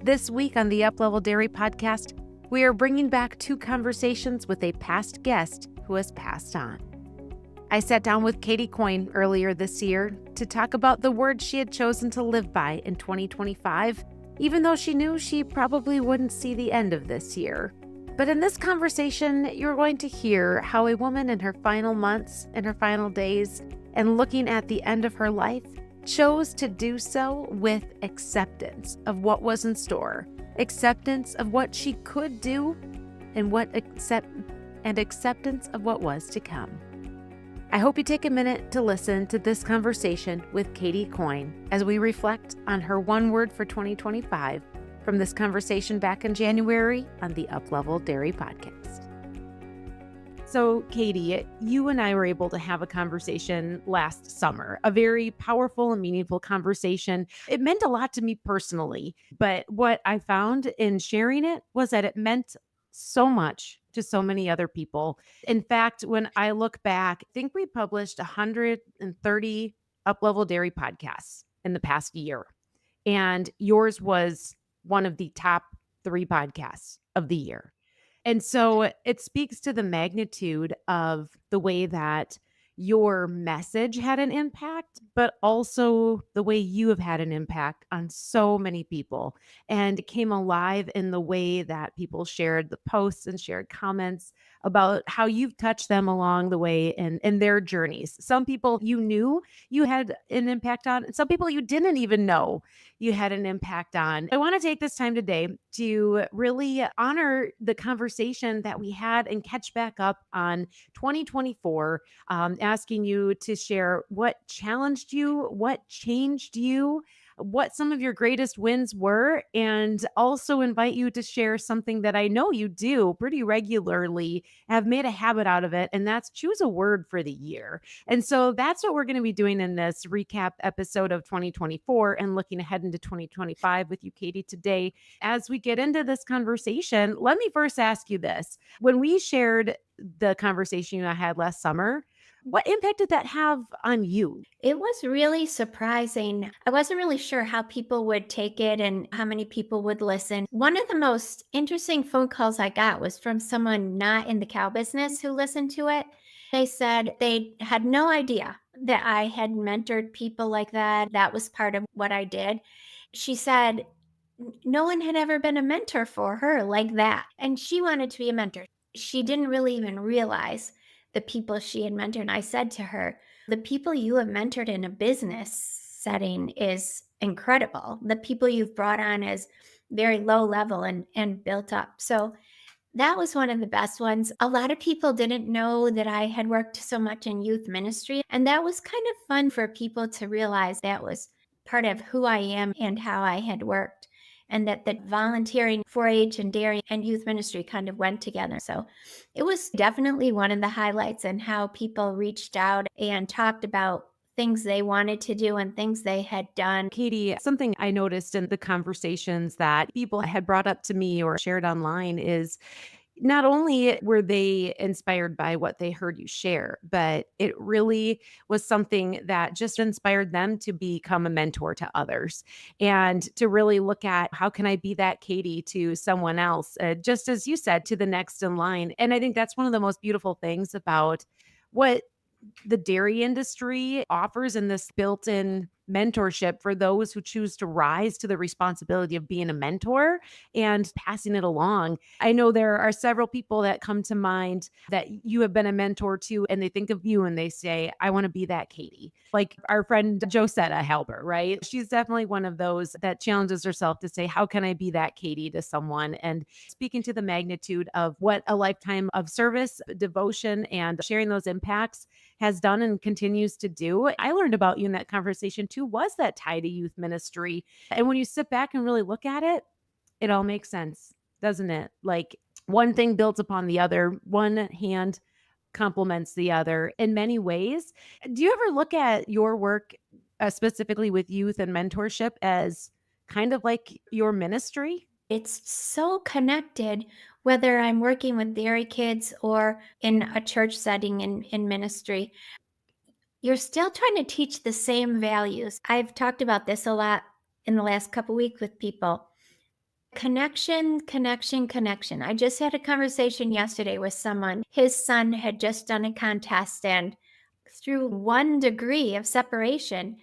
This week on the Uplevel Dairy podcast, we are bringing back two conversations with a past guest who has passed on. I sat down with Coyne earlier this year to talk about the words she had chosen to live by in 2025, even though she knew she probably wouldn't see the end of this year. But in this conversation, you're going to hear how a woman in her final months and her final days, and looking at the end of her life, chose to do so with acceptance of what was in store, acceptance of what she could do, and acceptance of what was to come. I hope you take a minute to listen to this conversation with Coyne as we reflect on her one word for 2025 from this conversation back in January on the Uplevel Dairy podcast. So, Katie, you and I were able to have a conversation last summer, a very powerful and meaningful conversation. It meant a lot to me personally, but what I found in sharing it was that it meant so much to so many other people. In fact, when I look back, I think we published 130 Uplevel Dairy podcasts in the past year, and yours was one of the top 3 podcasts of the year. And so it speaks to the magnitude of the way that your message had an impact, but also the way you have had an impact on so many people. And it came alive in the way that people shared the posts and shared comments about how you've touched them along the way in their journeys. Some people you knew you had an impact on, and some people you didn't even know you had an impact on. I want to take this time today to really honor the conversation that we had and catch back up on 2024, asking you to share what challenged you, what changed you, what some of your greatest wins were, and also invite you to share something that I know you do pretty regularly, have made a habit out of it, and that's choose a word for the year. And so that's what we're going to be doing in this recap episode of 2024 and looking ahead into 2025 with you, Katie, today. As we get into this conversation, let me first ask you this. When we shared the conversation I had last summer, what impact did that have on you? It was really surprising. I wasn't really sure how people would take it and how many people would listen. One of the most interesting phone calls I got was from someone not in the cow business who listened to it. They said they had no idea that I had mentored people like that. That was part of what I did. She said no one had ever been a mentor for her like that. And she wanted to be a mentor. She didn't really even realize the people she had mentored. And I said to her, the people you have mentored in a business setting is incredible. The people you've brought on is very low level and built up. So that was one of the best ones. A lot of people didn't know that I had worked so much in youth ministry. And that was kind of fun for people to realize that was part of who I am and how I had worked. And that the volunteering 4-H and dairy and youth ministry kind of went together. So it was definitely one of the highlights and how people reached out and talked about things they wanted to do and things they had done. Katie, something I noticed in the conversations that people had brought up to me or shared online is not only were they inspired by what they heard you share, but it really was something that just inspired them to become a mentor to others and to really look at how can I be that Katie to someone else, just as you said, to the next in line. And I think that's one of the most beautiful things about what the dairy industry offers in this built-in mentorship for those who choose to rise to the responsibility of being a mentor and passing it along. I know there are several people that come to mind that you have been a mentor to, and they think of you and they say, I want to be that Katie. Like our friend Josetta Halber, right? She's definitely one of those that challenges herself to say, how can I be that Katie to someone? And speaking to the magnitude of what a lifetime of service, devotion, and sharing those impacts has done and continues to do. I learned about you in that conversation too, was that tie to youth ministry. And when you sit back and really look at it, it all makes sense, doesn't it? Like one thing builds upon the other, one hand complements the other in many ways. Do you ever look at your work specifically with youth and mentorship as kind of like your ministry? It's so connected, whether I'm working with dairy kids or in a church setting in ministry. You're still trying to teach the same values. I've talked about this a lot in the last couple weeks with people. Connection, connection, connection. I just had a conversation yesterday with someone. His son had just done a contest, and through 1 degree of separation,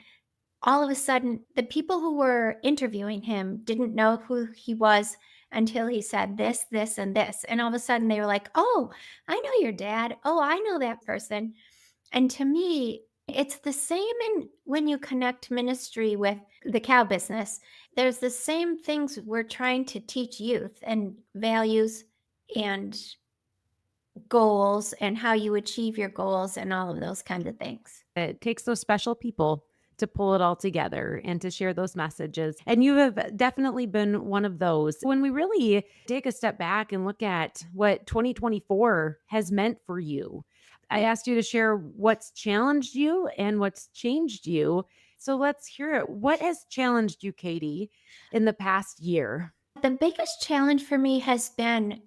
all of a sudden, the people who were interviewing him didn't know who he was until he said this, this, and this. And all of a sudden, they were like, "Oh, I know your dad. Oh, I know that person." And to me, it's the same in when you connect ministry with the cow business. There's the same things we're trying to teach youth and values and goals and how you achieve your goals and all of those kinds of things. It takes those special people to pull it all together and to share those messages. And you have definitely been one of those. When we really take a step back and look at what 2024 has meant for you, I asked you to share what's challenged you and what's changed you. So let's hear it. What has challenged you, Katie, in the past year? The biggest challenge for me has been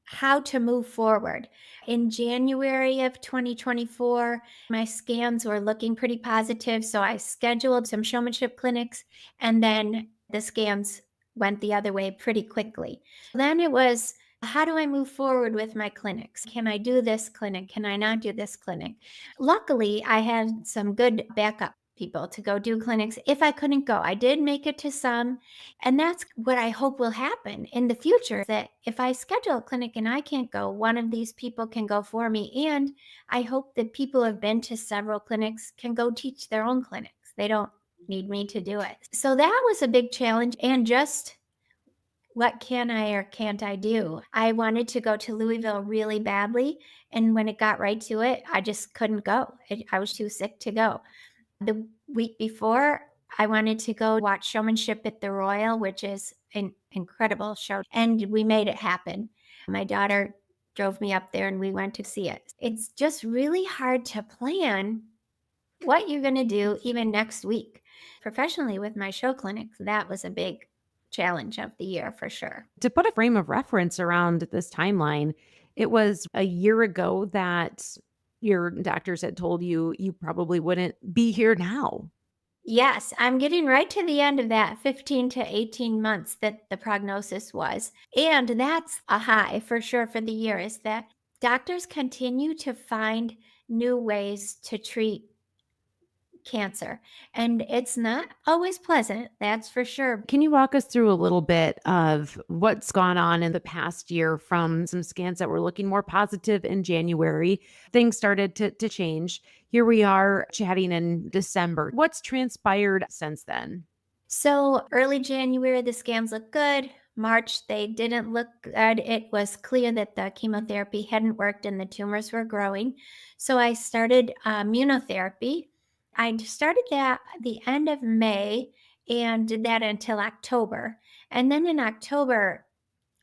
how to move forward. In January of 2024, my scans were looking pretty positive. So I scheduled some showmanship clinics, and then the scans went the other way pretty quickly. Then it was, how do I move forward with my clinics? Can I do this clinic? Can I not do this clinic? Luckily, I had some good backup people to go do clinics if I couldn't go. I did make it to some, and that's what I hope will happen in the future, that if I schedule a clinic and I can't go, one of these people can go for me. And I hope that people who have been to several clinics can go teach their own clinics. They don't need me to do it. So that was a big challenge. And just what can I or can't I do? I wanted to go to Louisville really badly. And when it got right to it, I just couldn't go. I was too sick to go. The week before, I wanted to go watch Showmanship at the Royal, which is an incredible show, and we made it happen. My daughter drove me up there and we went to see it. It's just really hard to plan what you're going to do even next week. Professionally, with my show clinics, that was a big challenge of the year for sure. To put a frame of reference around this timeline, it was a year ago that your doctors had told you you probably wouldn't be here now. Yes, I'm getting right to the end of that 15 to 18 months that the prognosis was. And that's a high for sure for the year, is that doctors continue to find new ways to treat cancer. And it's not always pleasant, that's for sure. Can you walk us through a little bit of what's gone on in the past year from some scans that were looking more positive in January? Things started to change. Here we are chatting in December. What's transpired since then? So early January, the scans looked good. March, they didn't look good. It was clear that the chemotherapy hadn't worked and the tumors were growing. So I started immunotherapy. I started that the end of May and did that until October. And then in October,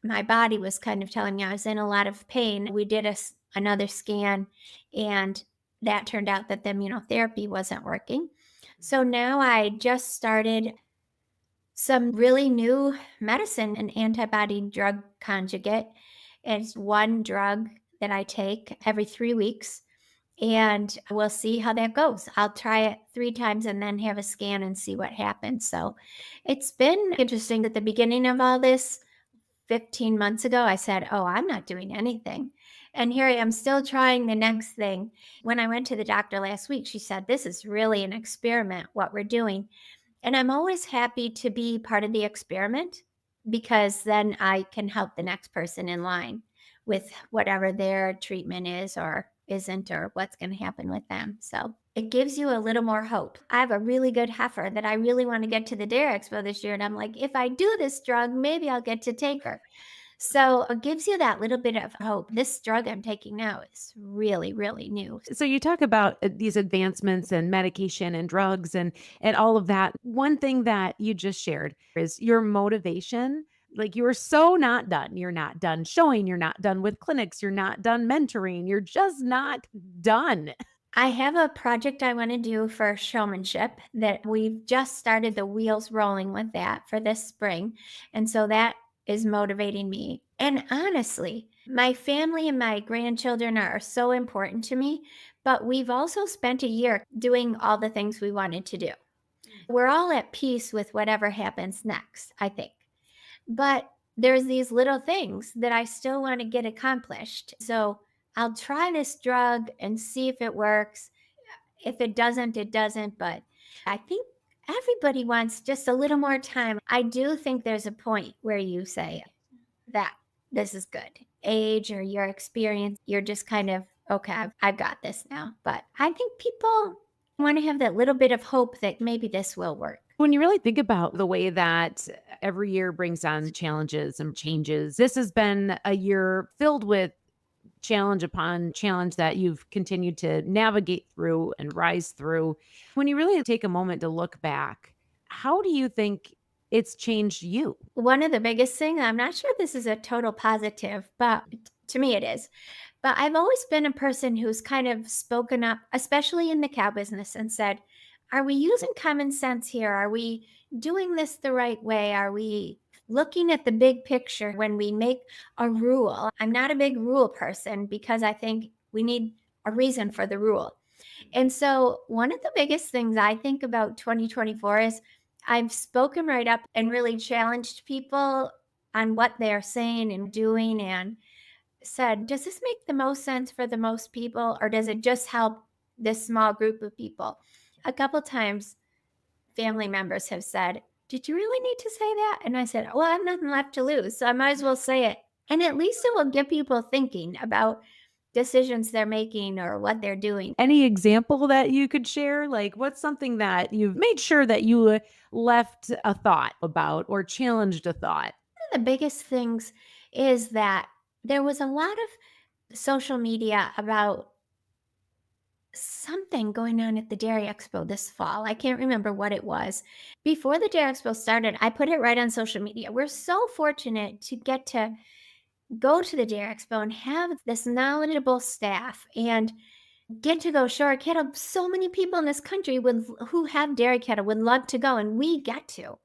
my body was kind of telling me I was in a lot of pain. We did another scan, and that turned out that the immunotherapy wasn't working. So now I just started some really new medicine, an antibody drug conjugate. It's one drug that I take every 3 weeks, and we'll see how that goes. I'll try it 3 times and then have a scan and see what happens. So it's been interesting. At the beginning of all this, 15 months ago, I said, "Oh, I'm not doing anything." And here I am still trying the next thing. When I went to the doctor last week, she said, "This is really an experiment, what we're doing." And I'm always happy to be part of the experiment, because then I can help the next person in line with whatever their treatment is or isn't, or what's going to happen with them. So it gives you a little more hope. I have a really good heifer that I really want to get to the Dairy Expo this year. And I'm like, if I do this drug, maybe I'll get to take her. So it gives you that little bit of hope. This drug I'm taking now is really, really new. So you talk about these advancements and medication and drugs and all of that. One thing that you just shared is your motivation. Like you are so not done. You're not done showing, you're not done with clinics, you're not done mentoring, you're just not done. I have a project I want to do for showmanship that we've just started the wheels rolling with that for this spring. And so that is motivating me. And honestly, my family and my grandchildren are so important to me, but we've also spent a year doing all the things we wanted to do. We're all at peace with whatever happens next, I think. But there's these little things that I still want to get accomplished. So I'll try this drug and see if it works. If it doesn't, it doesn't. But I think everybody wants just a little more time. I do think there's a point where you say that this is good. Age or your experience, you're just kind of, okay, I've got this now. But I think people want to have that little bit of hope that maybe this will work. When you really think about the way that every year brings on challenges and changes, this has been a year filled with challenge upon challenge that you've continued to navigate through and rise through. When you really take a moment to look back, how do you think it's changed you? One of the biggest thing, I'm not sure this is a total positive, but to me it is. But I've always been a person who's kind of spoken up, especially in the cow business, and said, are we using common sense here? Are we doing this the right way? Are we looking at the big picture when we make a rule? I'm not a big rule person because I think we need a reason for the rule. And so, one of the biggest things I think about 2024 is I've spoken right up and really challenged people on what they're saying and doing and said, does this make the most sense for the most people or does it just help this small group of people? A couple times, family members have said, did you really need to say that? And I said, well, I have nothing left to lose. So I might as well say it. And at least it will get people thinking about decisions they're making or what they're doing. Any example that you could share? Like, what's something that you've made sure that you left a thought about or challenged a thought? The biggest things is that there was a lot of social media about something going on at the Dairy Expo this fall. I can't remember what it was. Before the Dairy Expo started, I put it right on social media. We're so fortunate to get to go to the Dairy Expo and have this knowledgeable staff and get to go show our cattle. So many people in this country would who have dairy cattle would love to go, and we get to.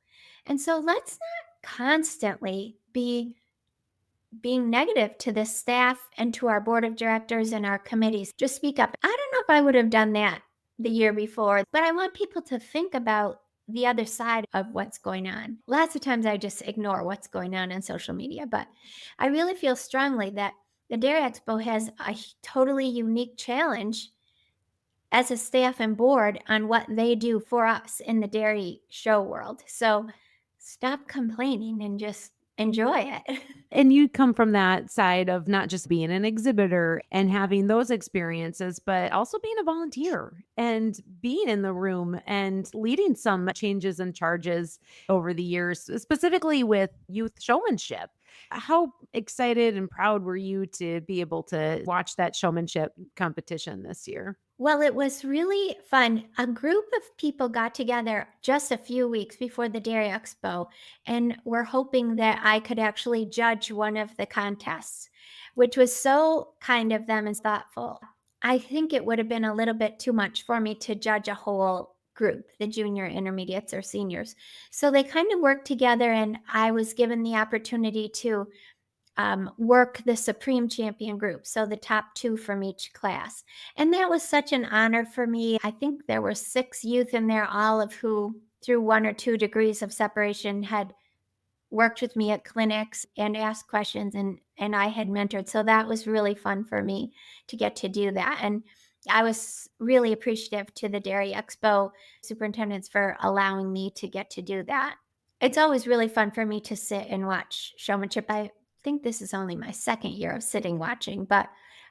And so let's not constantly be being negative to the staff and to our board of directors and our committees. Just speak up. I don't know if I would have done that the year before, but I want people to think about the other side of what's going on. Lots of times I just ignore what's going on social media, but I really feel strongly that the Dairy Expo has a totally unique challenge as a staff and board on what they do for us in the dairy show world. So stop complaining and just enjoy it. And you come from that side of not just being an exhibitor and having those experiences, but also being a volunteer and being in the room and leading some changes and charges over the years, specifically with youth showmanship. How excited and proud were you to be able to watch that showmanship competition this year? Well, it was really fun. A group of people got together just a few weeks before the Dairy Expo, and we're hoping that I could actually judge one of the contests, which was so kind of them and thoughtful. I think it would have been a little bit too much for me to judge a whole group, the junior, intermediates, or seniors. So they kind of worked together, and I was given the opportunity to work the Supreme Champion group, so the top two from each class. And that was such an honor for me. I think there were 6 youth in there, all of who, through 1 or 2 degrees of separation, had worked with me at clinics and asked questions and I had mentored. So that was really fun for me to get to do that. And I was really appreciative to the Dairy Expo superintendents for allowing me to get to do that. It's always really fun for me to sit and watch showmanship. I think this is only my 2nd year of sitting watching, but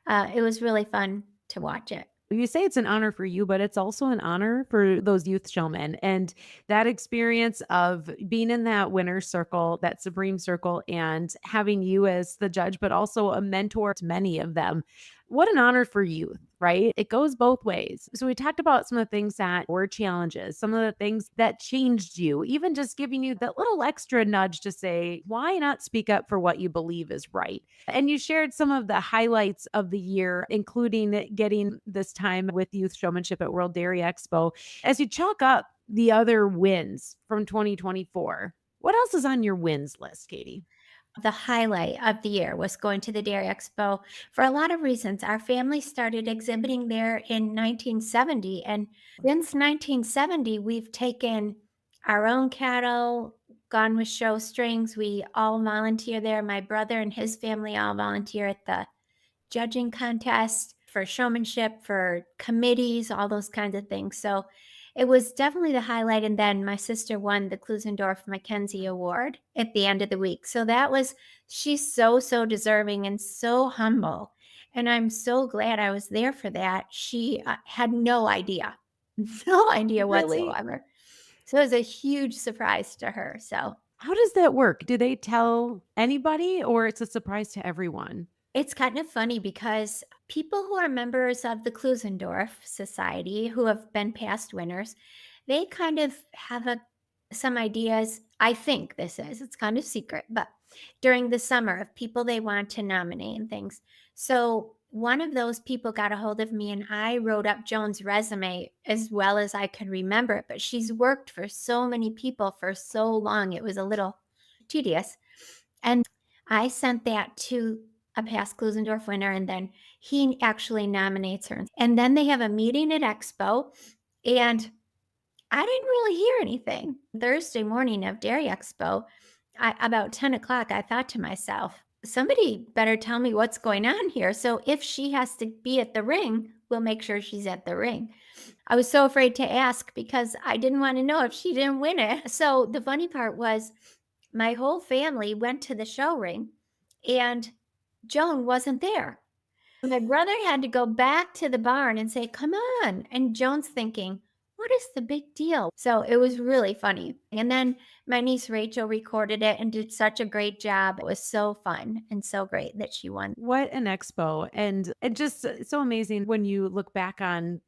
it was really fun to watch it. You say it's an honor for you, but it's also an honor for those youth showmen. And that experience of being in that winner's circle, that supreme circle, and having you as the judge, but also a mentor to many of them. What an honor for youth, right? It goes both ways. So, we talked about some of the things that were challenges, some of the things that changed you, even just giving you that little extra nudge to say, why not speak up for what you believe is right? And you shared some of the highlights of the year, including getting this time with youth showmanship at World Dairy Expo. As you chalk up the other wins from 2024, what else is on your wins list, Katie? The highlight of the year was going to the Dairy Expo for a lot of reasons. Our family started exhibiting there in 1970, and since 1970, we've taken our own cattle, Gone with Show Strings. We all volunteer there. My brother and his family all volunteer at the judging contest for showmanship, for committees, all those kinds of things. So it was definitely the highlight. And then my sister won the Klusendorf Mackenzie Award at the end of the week. So that was, she's so, so deserving and so humble. And I'm so glad I was there for that. She had no idea, no idea Really? whatsoever. So it was a huge surprise to her. So How does that work? Do they tell anybody or it's a surprise to everyone? it's kind of funny because people who are members of the Klusendorf Society, who have been past winners, they kind of have some ideas. I think it's kind of secret, but during the summer of people they want to nominate and things. So one of those people got a hold of me and I wrote up Joan's resume as well as I could remember it. But she's worked for so many people for so long, it was a little tedious. And I sent that to a past Klusendorf winner, and then he actually nominates her. And then they have a meeting at Expo, and I didn't really hear anything. Thursday morning of Dairy Expo, about 10 o'clock, I thought to myself, somebody better tell me what's going on here. So if she has to be at the ring, we'll make sure she's at the ring. I was so afraid to ask because I didn't want to know if she didn't win it. So the funny part was my whole family went to the show ring and Joan wasn't there. My brother had to go back to the barn and say, "Come on." And Joan's thinking, "What is the big deal?" So it was really funny. And then my niece Rachel recorded it and did such a great job. It was so fun and so great that she won. What an expo. And just so amazing when you look back on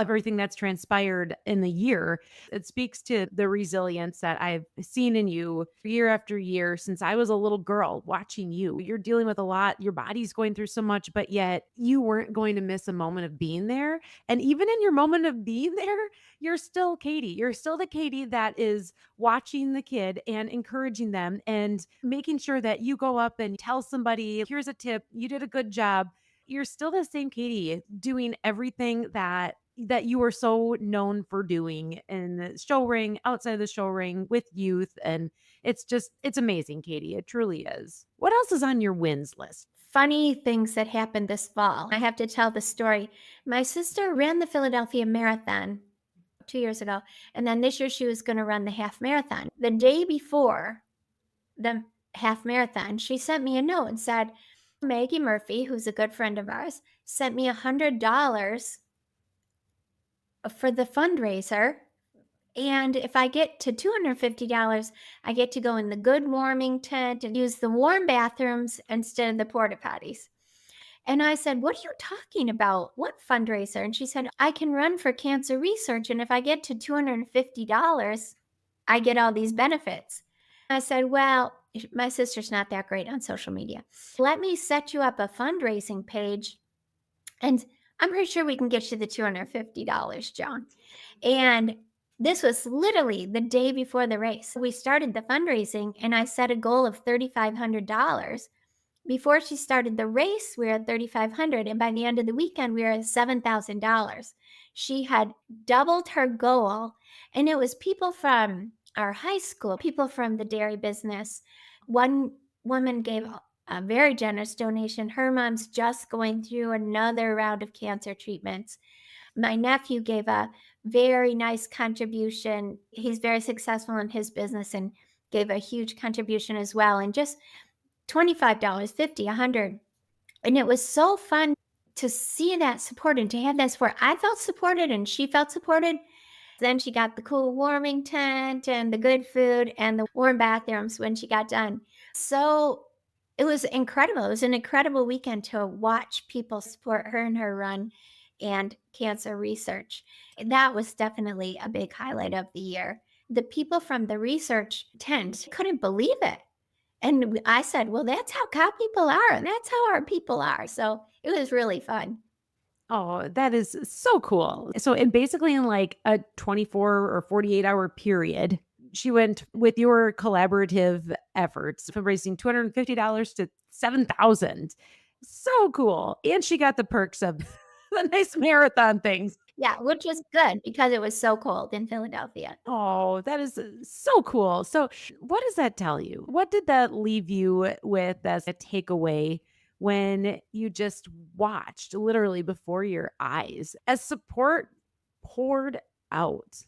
everything that's transpired in the year. It speaks to the resilience that I've seen in you year after year since I was a little girl watching you. You're dealing with a lot, your body's going through so much, but yet you weren't going to miss a moment of being there. And even in your moment of being there, you're still Katie. You're still the Katie that is watching the kid and encouraging them and making sure that you go up and tell somebody, here's a tip, you did a good job. You're still the same Katie doing everything that you were so known for doing in the show ring, outside the show ring with youth. And it's amazing, Katie. It truly is. What else is on your wins list? Funny things that happened this fall. I have to tell the story. My sister ran the Philadelphia Marathon 2 years ago, and then this year she was going to run the half marathon. The day before the half marathon, she sent me a note and said, Maggie Murphy, who's a good friend of ours, sent me $100 for the fundraiser. And if I get to $250, I get to go in the good warming tent and use the warm bathrooms instead of the porta potties. And I said, "What are you talking about? What fundraiser?" And she said, "I can run for cancer research. And if I get to $250, I get all these benefits." I said, "Well, my sister's not that great on social media. Let me set you up a fundraising page. And I'm pretty sure we can get you the $250, Joan." And this was literally the day before the race. We started the fundraising, and I set a goal of $3,500. Before she started the race, we were at 3,500, and by the end of the weekend, we were at $7,000. She had doubled her goal, and it was people from our high school, people from the dairy business. One woman gave a very generous donation. Her mom's just going through another round of cancer treatments. My nephew gave a very nice contribution. He's very successful in his business and gave a huge contribution as well. And just $25, 50, 100. And it was so fun to see that support and to have that support. I felt supported and she felt supported. Then she got the cool warming tent and the good food and the warm bathrooms when she got done. So it was incredible. It was an incredible weekend to watch people support her in her run and cancer research. That was definitely a big highlight of the year. The people from the research tent couldn't believe it. And I said, "Well, that's how cow people are, and that's how our people are." So it was really fun. Oh, that is so cool. So, and basically in like a 24 or 48-hour period, she went with your collaborative efforts from raising $250 to 7,000. So cool. And she got the perks of the nice marathon things. Yeah, which was good because it was so cold in Philadelphia. Oh, that is so cool. So, what does that tell you? What did that leave you with as a takeaway when you just watched literally before your eyes as support poured out?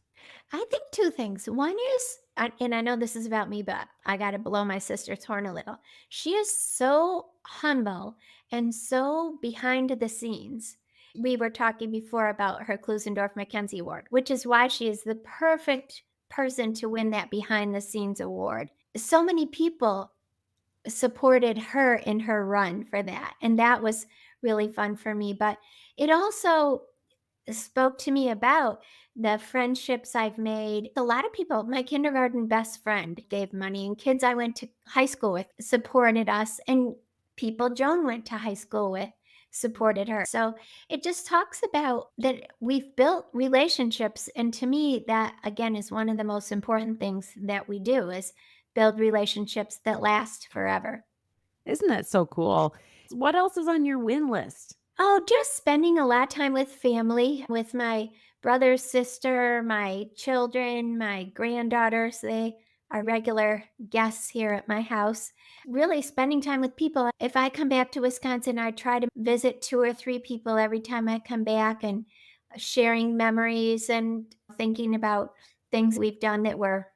I think 2 things. One is and I know this is about me, but I gotta blow my sister's horn a little. She is so humble and so behind the scenes. We were talking before about her Klusendorf Mackenzie Award, which is why she is the perfect person to win that behind the scenes award. So many people supported her in her run for that, and that was really fun for me, but it also spoke to me about the friendships I've made. A lot of people, my kindergarten best friend gave money, and kids I went to high school with supported us, and people Joan went to high school with supported her. So it just talks about that we've built relationships. And to me, that again is one of the most important things that we do is build relationships that last forever. Isn't that so cool? What else is on your win list? Oh, just spending a lot of time with family, with my brother, sister, my children, my granddaughters. They are regular guests here at my house. Really spending time with people. If I come back to Wisconsin, I try to visit 2 or 3 people every time I come back and sharing memories and thinking about things we've done that were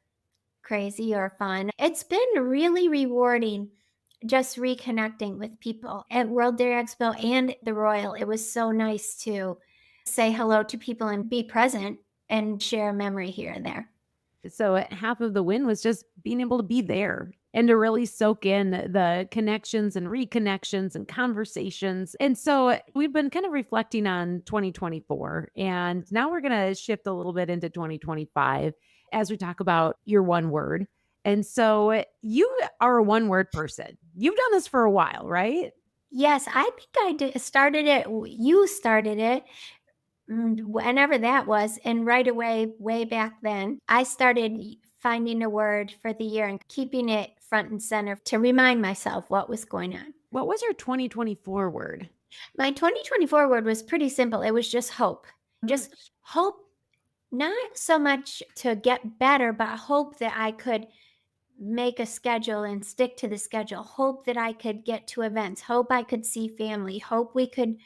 crazy or fun. It's been really rewarding just reconnecting with people at World Dairy Expo and the Royal. It was so nice to say hello to people and be present and share a memory here and there. So half of the win was just being able to be there and to really soak in the connections and reconnections and conversations. And so we've been kind of reflecting on 2024, and now we're going to shift a little bit into 2025 as we talk about your one word. And so you are a one word person. You've done this for a while, right? Yes, I think I did, started it. You started it whenever that was. And right away, way back then, I started finding a word for the year and keeping it front and center to remind myself what was going on. What was your 2024 word? My 2024 word was pretty simple. It was just hope. Just hope, not so much to get better, but hope that I could make a schedule and stick to the schedule. Hope that I could get to events. Hope I could see family. Hope we could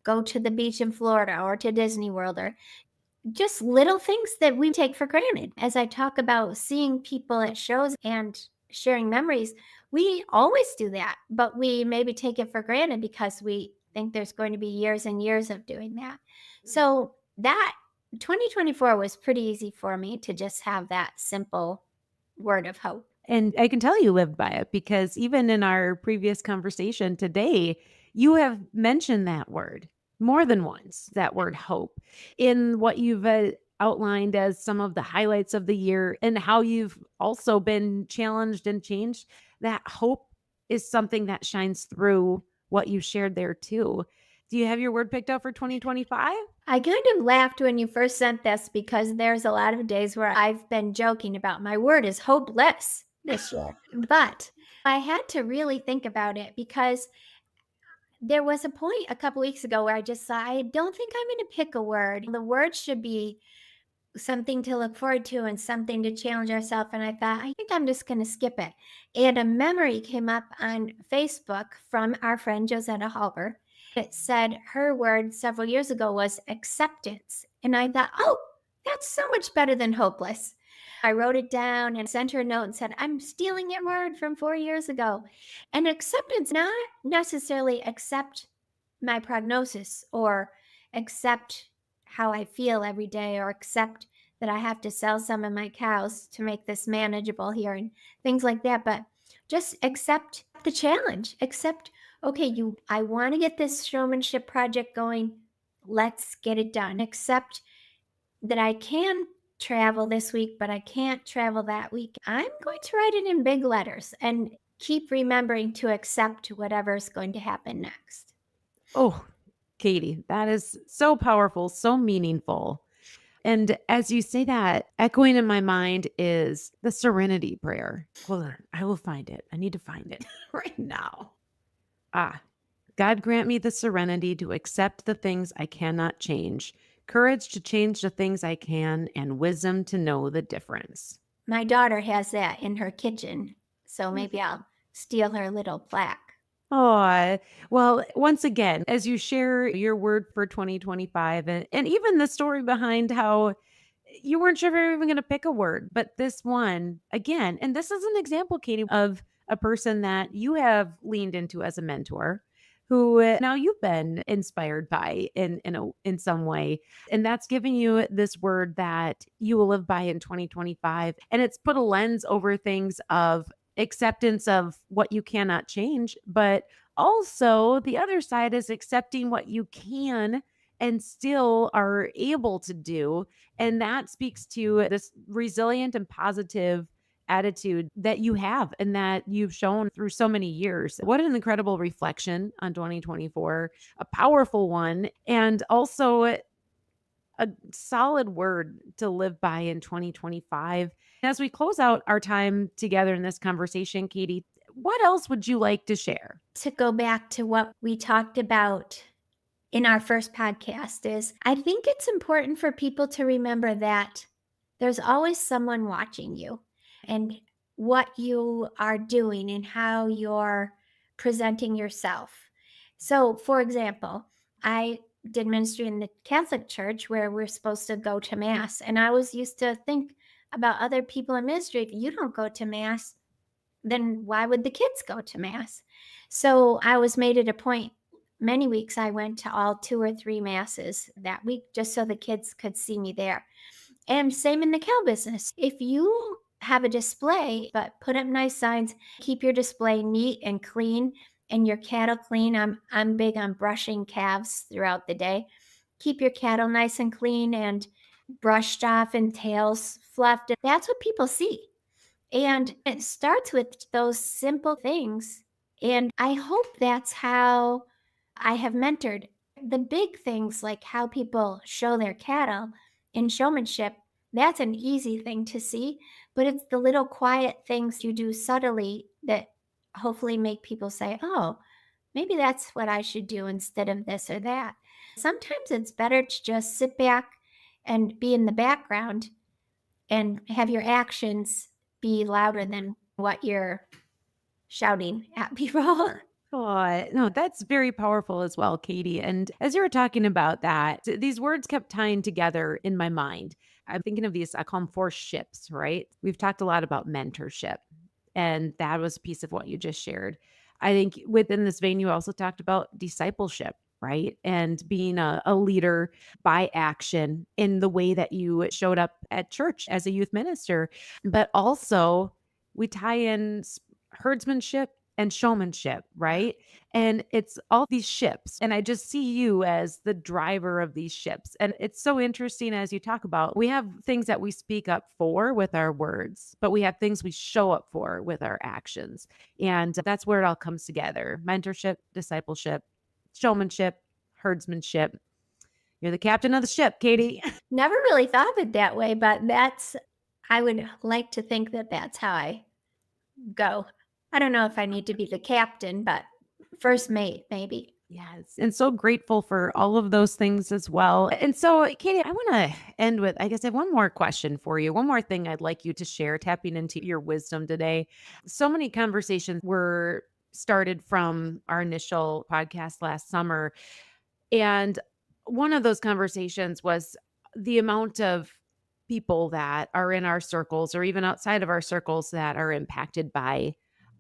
go to the beach in Florida or to Disney World or just little things that we take for granted. As I talk about seeing people at shows and sharing memories, we always do that, but we maybe take it for granted because we think there's going to be years and years of doing that. So that 2024 was pretty easy for me to just have that simple word of hope. And I can tell you lived by it because even in our previous conversation today, you have mentioned that word more than once, that word hope, in what you've outlined as some of the highlights of the year and how you've also been challenged and changed. That hope is something that shines through what you shared there too. Do you have your word picked out for 2025? I kind of laughed when you first sent this because there's a lot of days where I've been joking about my word is hopeless this year. But I had to really think about it because there was a point a couple weeks ago where I just saw I don't think I'm going to pick a word. The word should be something to look forward to and something to challenge ourselves. And I thought, I think I'm just going to skip it. And a memory came up on Facebook from our friend Josetta Halber. It said her word several years ago was acceptance. And I thought, oh, that's so much better than hopeless. I wrote it down and sent her a note and said, I'm stealing your word from 4 years ago. And acceptance, not necessarily accept my prognosis or accept how I feel every day or accept that I have to sell some of my cows to make this manageable here and things like that. But just accept the challenge. Accept, okay, I want to get this showmanship project going. Let's get it done. Accept that I can travel this week, but I can't travel that week. I'm going to write it in big letters and keep remembering to accept whatever's going to happen next. Oh, Katie, that is so powerful, so meaningful. And as you say that, echoing in my mind is the serenity prayer. Hold on, I will find it. I need to find it right now. Ah, God grant me the serenity to accept the things I cannot change, courage to change the things I can, and wisdom to know the difference. My daughter has that in her kitchen, so maybe I'll steal her little plaque. Oh, well, once again, as you share your word for 2025 and even the story behind how you weren't sure if you were even going to pick a word, but this one again, and this is an example, Katie, of a person that you have leaned into as a mentor who now you've been inspired by in some way, and that's giving you this word that you will live by in 2025, and it's put a lens over things of acceptance of what you cannot change, but also the other side is accepting what you can and still are able to do, and that speaks to this resilient and positive attitude that you have and that you've shown through so many years. What an incredible reflection on 2024, a powerful one, and also a solid word to live by in 2025. As we close out our time together in this conversation, Katie, what else would you like to share? To go back to what we talked about in our first podcast is I think it's important for people to remember that there's always someone watching you and what you are doing and how you're presenting yourself. So, for example, I did ministry in the Catholic Church where we're supposed to go to Mass. And I was used to think about other people in ministry. If you don't go to Mass, then why would the kids go to Mass? So I was made it a point. Many weeks I went to all 2 or 3 masses that week just so the kids could see me there. And same in the cow business. If you have a display, but put up nice signs, keep your display neat and clean and your cattle clean. I'm big on brushing calves throughout the day. Keep your cattle nice and clean and brushed off and tails fluffed. That's what people see. And it starts with those simple things. And I hope that's how I have mentored the big things like how people show their cattle in showmanship. That's an easy thing to see, but it's the little quiet things you do subtly that hopefully make people say, oh, maybe that's what I should do instead of this or that. Sometimes it's better to just sit back and be in the background and have your actions be louder than what you're shouting at people. Oh, no, that's very powerful as well, Katie. And as you were talking about that, these words kept tying together in my mind. I'm thinking of these, I call them 4 ships, right? We've talked a lot about mentorship, and that was a piece of what you just shared. I think within this vein, you also talked about discipleship, right? And being a leader by action in the way that you showed up at church as a youth minister. But also, we tie in herdsmanship and showmanship, right? And it's all these ships. And I just see you as the driver of these ships. And it's so interesting as you talk about we have things that we speak up for with our words, but we have things we show up for with our actions. And that's where it all comes together: mentorship, discipleship, showmanship, herdsmanship. You're the captain of the ship, Katie. Never really thought of it that way, but I would like to think that that's how I go. I don't know if I need to be the captain, but first mate, maybe. Yes. And so grateful for all of those things as well. And so, Katie, I want to end with, I guess I have one more question for you. One more thing I'd like you to share, tapping into your wisdom today. So many conversations were started from our initial podcast last summer. And one of those conversations was the amount of people that are in our circles or even outside of our circles that are impacted by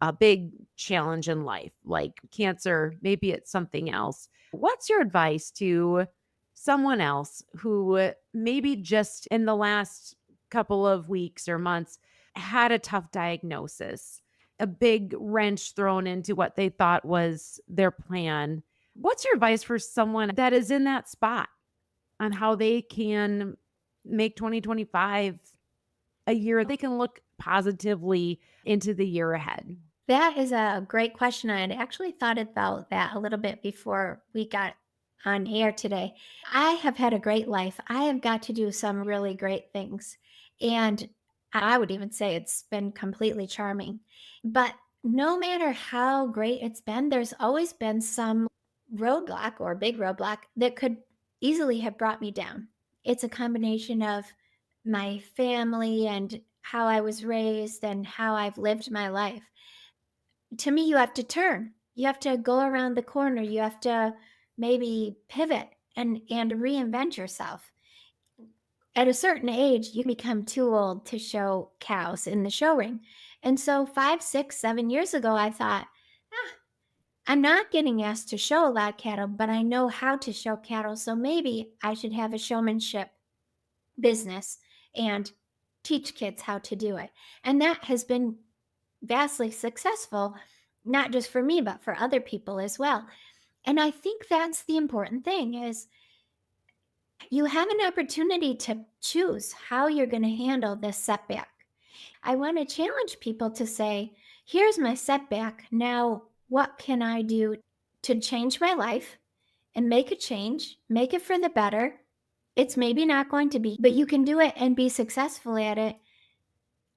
a big challenge in life, like cancer, maybe it's something else. What's your advice to someone else who maybe just in the last couple of weeks or months had a tough diagnosis, a big wrench thrown into what they thought was their plan? What's your advice for someone that is in that spot on how they can make 2025 a year they can look positively into the year ahead? That is a great question. I had actually thought about that a little bit before we got on air today. I have had a great life. I have got to do some really great things. And I would even say it's been completely charming. But no matter how great it's been, there's always been some roadblock or big roadblock that could easily have brought me down. It's a combination of my family and how I was raised and how I've lived my life. To me, you have to turn. You have to go around the corner. You have to maybe pivot and reinvent yourself. At a certain age, you become too old to show cows in the show ring. And so 5, 6, 7 years ago, I thought, "Ah, I'm not getting asked to show a lot of cattle, but I know how to show cattle. So maybe I should have a showmanship business and teach kids how to do it." And that has been vastly successful, not just for me, but for other people as well. And I think that's the important thing is you have an opportunity to choose how you're going to handle this setback. I want to challenge people to say, here's my setback. Now, what can I do to change my life and make a change, make it for the better? It's maybe not going to be, but you can do it and be successful at it.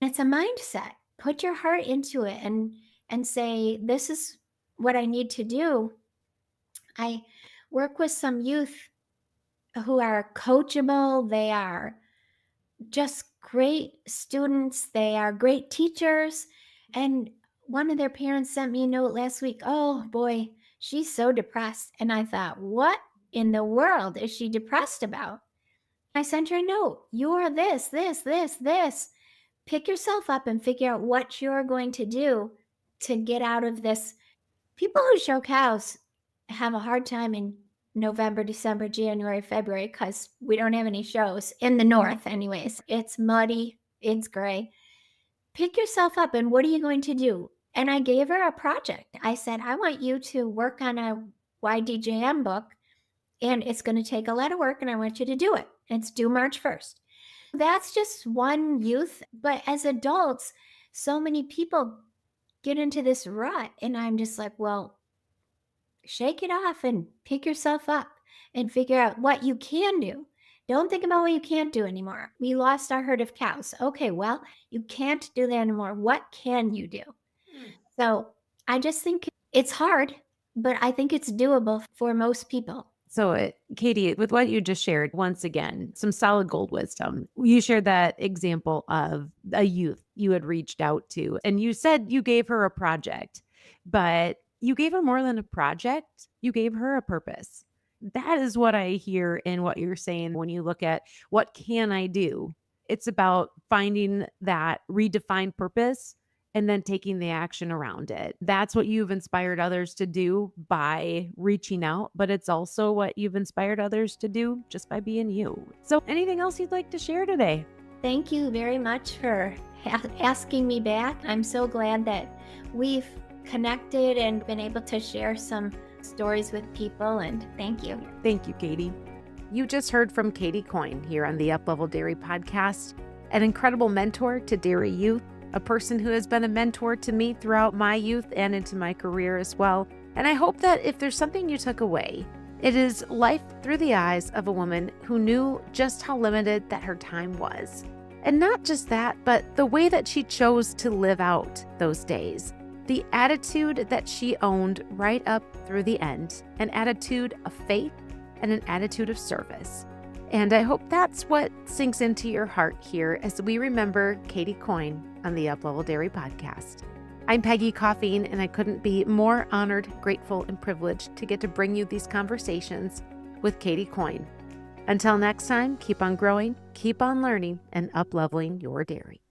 It's a mindset. Put your heart into it and say, this is what I need to do. I work with some youth who are coachable. They are just great students. They are great teachers. And one of their parents sent me a note last week. Oh boy, she's so depressed. And I thought, what in the world is she depressed about? I sent her a note. You're this, this, this, this. Pick yourself up and figure out what you're going to do to get out of this. People who show cows have a hard time in November, December, January, February because we don't have any shows in the north, anyways. It's muddy, it's gray. Pick yourself up and what are you going to do? And I gave her a project. I said, I want you to work on a YDJM book, and it's going to take a lot of work, and I want you to do it. It's due March 1st. That's just one youth, but as adults, so many people get into this rut, and I'm just like, well, shake it off and pick yourself up and figure out what you can do. Don't think about what you can't do anymore. We lost our herd of cows. Okay, well, you can't do that anymore. What can you do? So I just think it's hard, but I think it's doable for most people. So, Katie, with what you just shared, once again, some solid gold wisdom. You shared that example of a youth you had reached out to, and you said you gave her a project, but you gave her more than a project. You gave her a purpose. That is what I hear in what you're saying when you look at what can I do? It's about finding that redefined purpose and then taking the action around it. That's what you've inspired others to do by reaching out, but it's also what you've inspired others to do just by being you. So anything else you'd like to share today? Thank you very much for asking me back. I'm so glad that we've connected and been able to share some stories with people, and thank you. Thank you, Katie. You just heard from Katie Coyne here on the Uplevel Dairy Podcast, an incredible mentor to dairy youth, a person who has been a mentor to me throughout my youth and into my career as well. And I hope that if there's something you took away, it is life through the eyes of a woman who knew just how limited that her time was. And not just that, but the way that she chose to live out those days. The attitude that she owned right up through the end, an attitude of faith and an attitude of service. And I hope that's what sinks into your heart here as we remember Katie Coyne on the Uplevel Dairy Podcast. I'm Peggy Coffeen, and I couldn't be more honored, grateful, and privileged to get to bring you these conversations with Katie Coyne. Until next time, keep on growing, keep on learning, and upleveling your dairy.